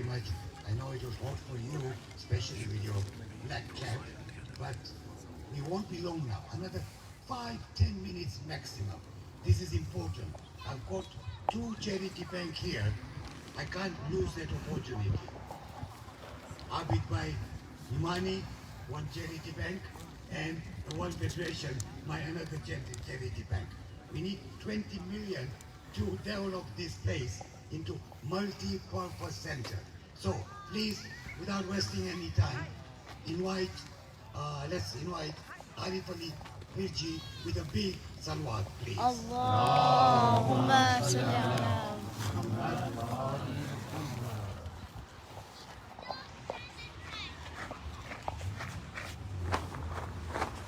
very much. I know it was hot for you, especially with your black cap, but we won't be long now. Another 5-10 minutes maximum. This is important. I've got 2 charity bank here. I can't lose that opportunity. Abid by Imani, 1 charity bank, and the World Federation, my another charity bank. We need 20 million to develop this place into multi-purpose center. So please, without wasting any time, let's invite Arifali Hirji with a big salawat, please. Allahumma salli ala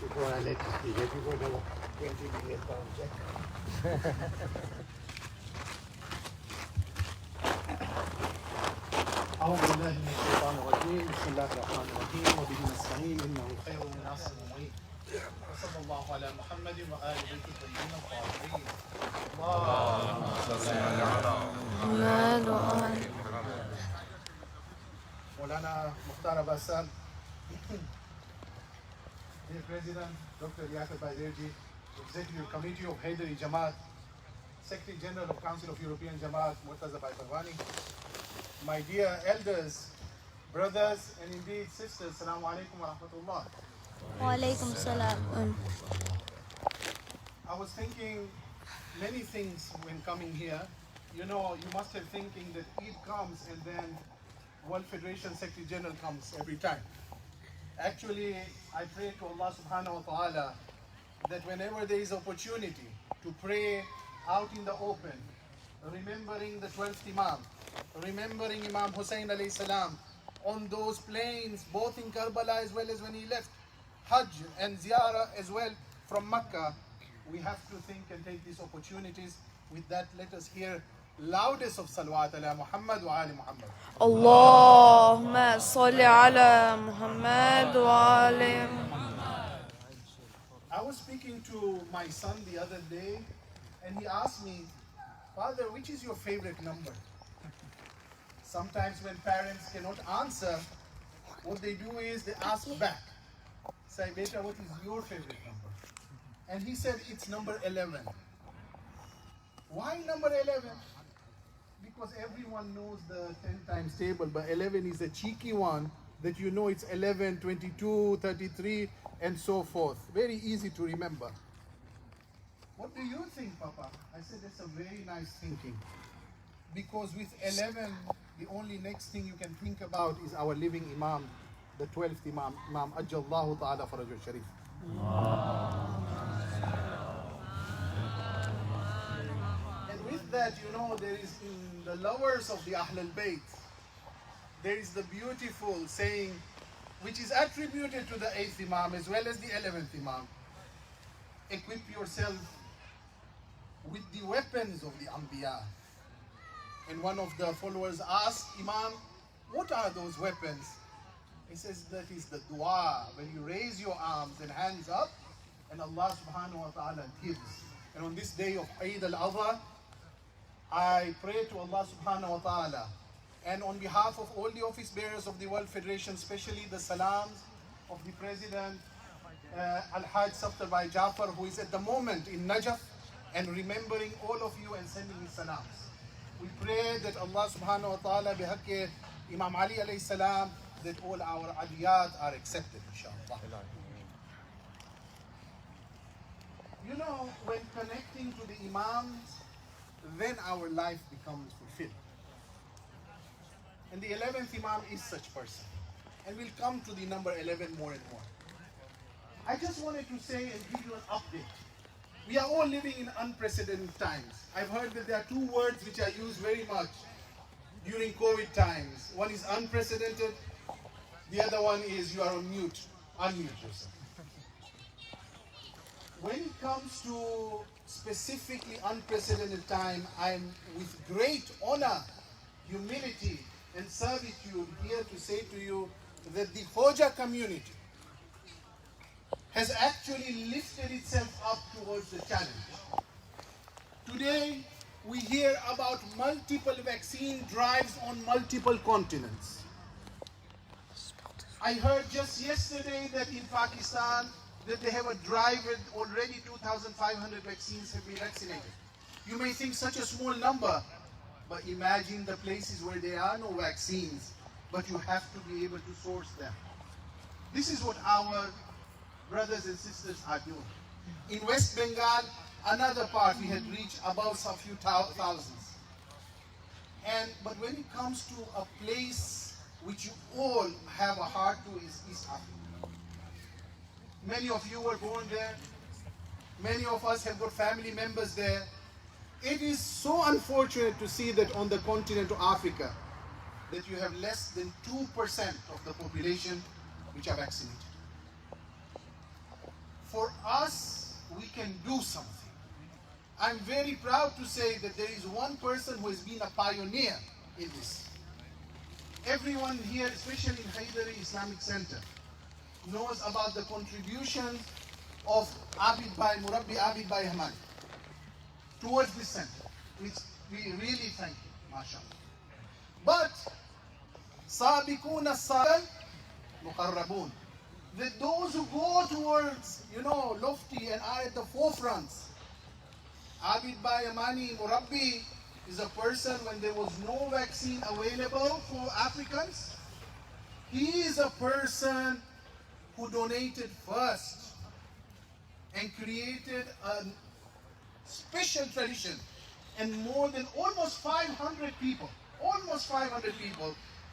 Before I let you speak, have you got a 20 million pound check? أعوذ بالله من الشيطان الرجيم بسم الله الرحمن الرحيم وبه نستعين إنه خير الناس المعين وصلى الله على محمد وآل بيته الطيبين الطاهرين اللهم صل على محمد وآل مولانا مختار باسل Dear President Dr. Arifali Hirji, Executive Committee of Hyderi Jamaat, Secretary General of Council of European Jamaat Murtaza Bhai Parwani, my dear elders, brothers, and indeed sisters, Assalamu alaikum wa rahmatullah. wa alaikum salam. I was thinking many things when coming here. You know, you must have thinking that Eid comes and then World Federation Secretary General comes every time. Actually, I pray to Allah subhanahu wa ta'ala that whenever there is opportunity to pray out in the open, remembering the 12th Imam, remembering Imam Hussein alayhi salam on those plains, both in Karbala as well as when he left Hajj and Ziyarah as well from Makkah, we have to think and take these opportunities. With that, let us hear loudest of salawat ala Muhammad wa ali Muhammad. Allahumma salli ala Muhammad wa ali Muhammad. I was speaking to my son the other day and he asked me, Father, which is your favorite number? Sometimes when parents cannot answer, what they do is they ask back. Say, Beta, what is your favorite number? And he said, it's number 11. Why number 11? Because everyone knows the 10 times table, but 11 is a cheeky one that you know it's 11, 22, 33, and so forth. Very easy to remember. What do you think, Papa? I said, that's a very nice thinking. Because with 11, the only next thing you can think about is our living Imam, the 12th Imam, Imam Ajjallahu Ta'ala Farajul Sharif. And with that, you know, there is in the lovers of the Ahlul Bayt, there is the beautiful saying, which is attributed to the 8th Imam as well as the 11th Imam. Equip yourself with the weapons of the Anbiya. And one of the followers asked Imam, what are those weapons? He says that is the dua, when you raise your arms and hands up and Allah subhanahu wa ta'ala gives. And on this day of Eid al-Adha, I pray to Allah subhanahu wa ta'ala and on behalf of all the office bearers of the World Federation, especially the salams of the President Al-Hajj Saftar Bhai Jafar, who is at the moment in Najaf, and remembering all of you and sending his salams. We pray that Allah subhanahu wa ta'ala bihaqqi Imam Ali alayhi salam, that all our adiyat are accepted, inshallah. You know, when connecting to the Imams, then our life becomes fulfilled. And the 11th Imam is such person. And we'll come to the number 11 more and more. I just wanted to say and give you an update. We are all living in unprecedented times. I've heard that there are 2 words which are used very much during COVID times. One is unprecedented, the other one is you are on mute. Unmute yourself. When it comes to specifically unprecedented time, I'm with great honor, humility, and servitude here to say to you that the Hoja community has actually lifted itself up towards the challenge. Today, we hear about multiple vaccine drives on multiple continents. I heard just yesterday that in Pakistan that they have a drive with already 2,500 vaccines have been vaccinated. You may think such a small number, but imagine the places where there are no vaccines, but you have to be able to source them. This is what our brothers and sisters are doing. In West Bengal, another part we had reached above a few thousands. But when it comes to a place which you all have a heart to is East Africa. Many of you were born there. Many of us have got family members there. It is so unfortunate to see that on the continent of Africa, that you have less than 2% of the population which are vaccinated. For us, we can do something. I'm very proud to say that there is one person who has been a pioneer in this. Everyone here, especially in Hyderi Islamic Center, knows about the contribution of Murabbi Abid Bhai Hamani towards this center, which we really thank you, mashallah. But Sabiquna Sabiqun Muqarrabun, that those who go towards, lofty and are at the forefronts. Abid Bhai Hamani Murabbi is a person when there was no vaccine available for Africans. He is a person who donated first and created a special tradition, and more than almost 500 people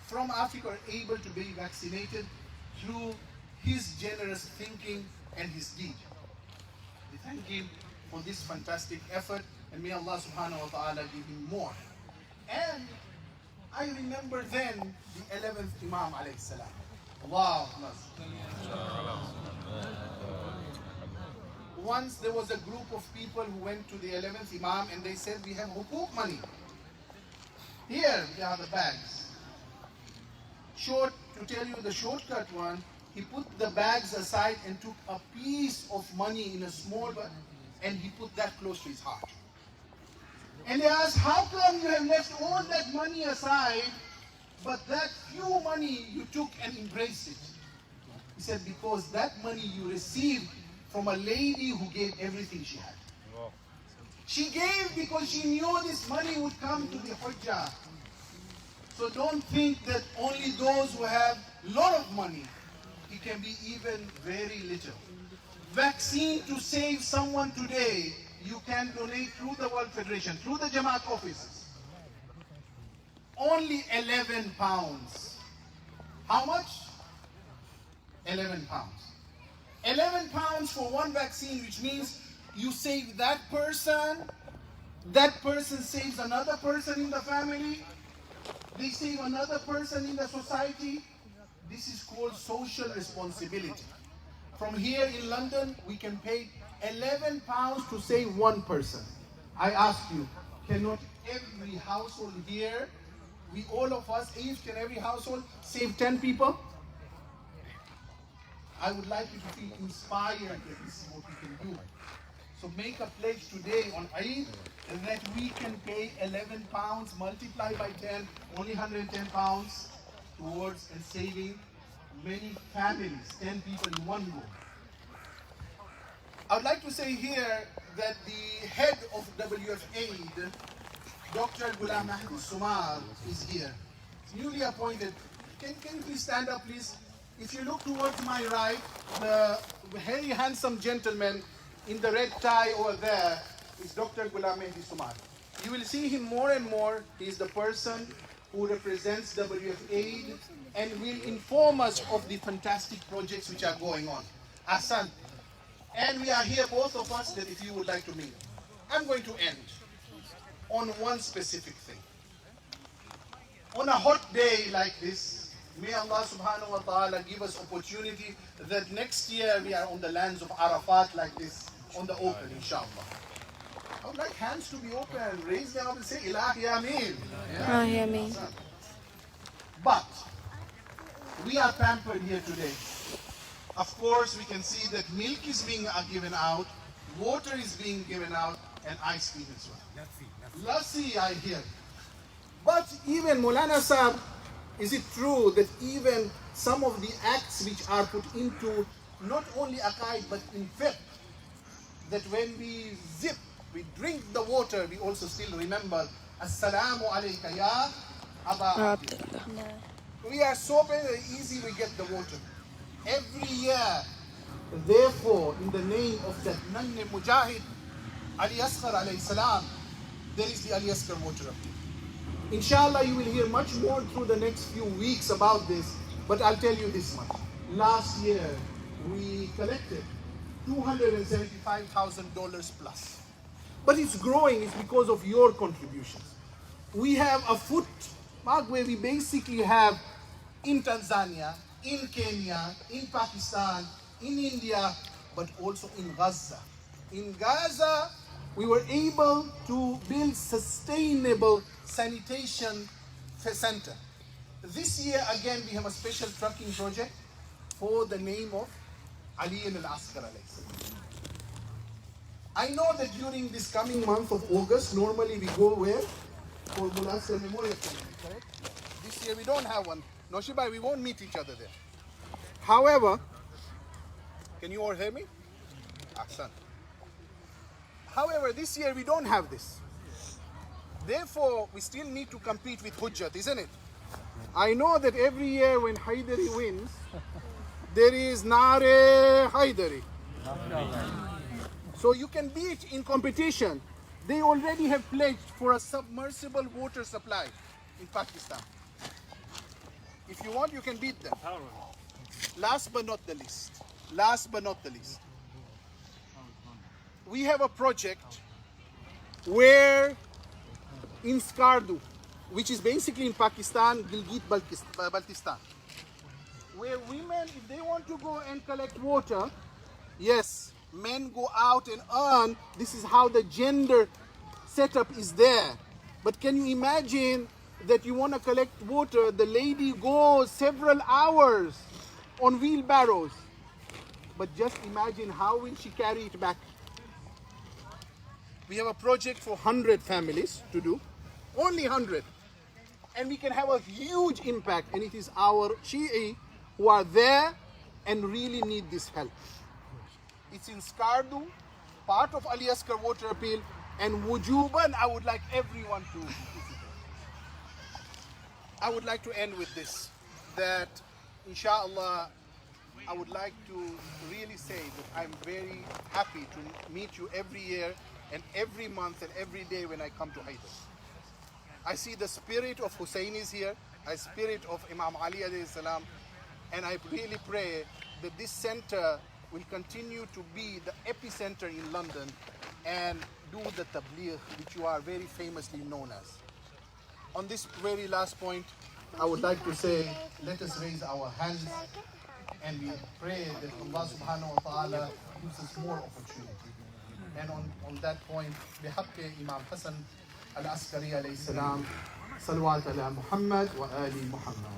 from Africa are able to be vaccinated through his generous thinking and his deed. We thank him for this fantastic effort, and may Allah subhanahu wa ta'ala give him more. And I remember then the 11th Imam alayhi salam. Allah. Once there was a group of people who went to the 11th Imam and they said, we have hukuk money. Here are the bags. To tell you the shortcut one, he put the bags aside and took a piece of money in a small bag and he put that close to his heart. And they asked, how come you have left all that money aside, but that few money you took and embraced it? He said, because that money you received from a lady who gave everything she had. She gave because she knew this money would come to the Hujjah. So don't think that only those who have a lot of money, it can be even very little. Vaccine to save someone today, you can donate through the World Federation, through the Jamaat offices. Only 11 pounds. How much? 11 pounds. 11 pounds for one vaccine, which means you save that person saves another person in the family, they save another person in the society. This is called social responsibility. From here in London, we can pay 11 pounds to save one person. I ask you, cannot every household here, all of us, each and every household, save 10 people? I would like you to feel inspired that this is what we can do. So make a pledge today on Eid that we can pay 11 pounds, multiply by 10, only 110 pounds towards and saving many families, 10 people in one go. I would like to say here that the head of WF Aid, Dr. Ghulam Mahdi Sumar, is here. Newly appointed. Can you please stand up, please? If you look towards my right, the very handsome gentleman in the red tie over there is Dr. Ghulam Mahdi Sumar. You will see him more and more. He is the person who represents WF Aid and will inform us of the fantastic projects which are going on. Ahsan. And we are here, both of us, that if you would like to meet. I'm going to end on one specific thing. On a hot day like this, may Allah subhanahu wa ta'ala give us opportunity that next year we are on the lands of Arafat like this, on the open, inshallah. I would like hands to be open, raise them up and say, Ilahi Ameen. Ilahi Ameen. But we are pampered here today. Of course, we can see that milk is being given out, water is being given out, and ice cream as well. Lassi, I hear. But even Maulana Sahib, is it true that even some of the acts which are put into not only aqaid but in fiqh, that when we drink the water, we also still remember Assalamu alayka ya Aba Abdullah. We are so very easy we get the water. Every year, therefore, in the name of that Nanne Mujahid, Ali Asghar alayhi salam, there is the Ali Asghar water appeal. Inshallah, you will hear much more through the next few weeks about this, but I'll tell you this much. Last year, we collected $275,000 plus. But it's growing, it's because of your contributions. We have a foot mark where we basically have in Tanzania, in Kenya, in Pakistan, in India, but also in Gaza. In Gaza, we were able to build sustainable sanitation center. This year, again, we have a special trucking project for the name of Ali al-Asghar alayhi salam. I know that during this coming month of August, normally we go where? For Mullah Asghar Memorial Ceremony, correct? This year we don't have one. Noshibai, we won't meet each other there. However, can you all hear me? Ahsan. However, this year we don't have this. Therefore, we still need to compete with Hujjat, isn't it? I know that every year when Hyderi wins, there is Nare Hyderi. So you can beat in competition. They already have pledged for a submersible water supply in Pakistan. If you want, you can beat them. Last but not the least, we have a project where in Skardu, which is basically in Pakistan, Gilgit-Baltistan, where women, if they want to go and collect water, yes, men go out and earn. This is how the gender setup is there. But can you imagine that you want to collect water, the lady goes several hours on wheelbarrows. But just imagine how will she carry it back. We have a project for 100 families to do, only 100. And we can have a huge impact, and it is our Shi'i who are there and really need this help. It's in Skardu, part of Ali Asghar water appeal, and Wujuban, I would like everyone to visit it. I would like to end with this, that inshallah, I would like to really say that I'm very happy to meet you every year and every month and every day when I come to Hyderi. I see the spirit of Hussein is here, the spirit of Imam Ali alayhi salam, and I really pray that this center will continue to be the epicenter in London and do the tabligh, which you are very famously known as. On this very last point, I would like to say, let us raise our hands and we pray that Allah subhanahu wa ta'ala gives us more opportunity. And on that point, بحق Imam Hassan al-Askari alayhi salam, salawat ala Muhammad wa ali Muhammad.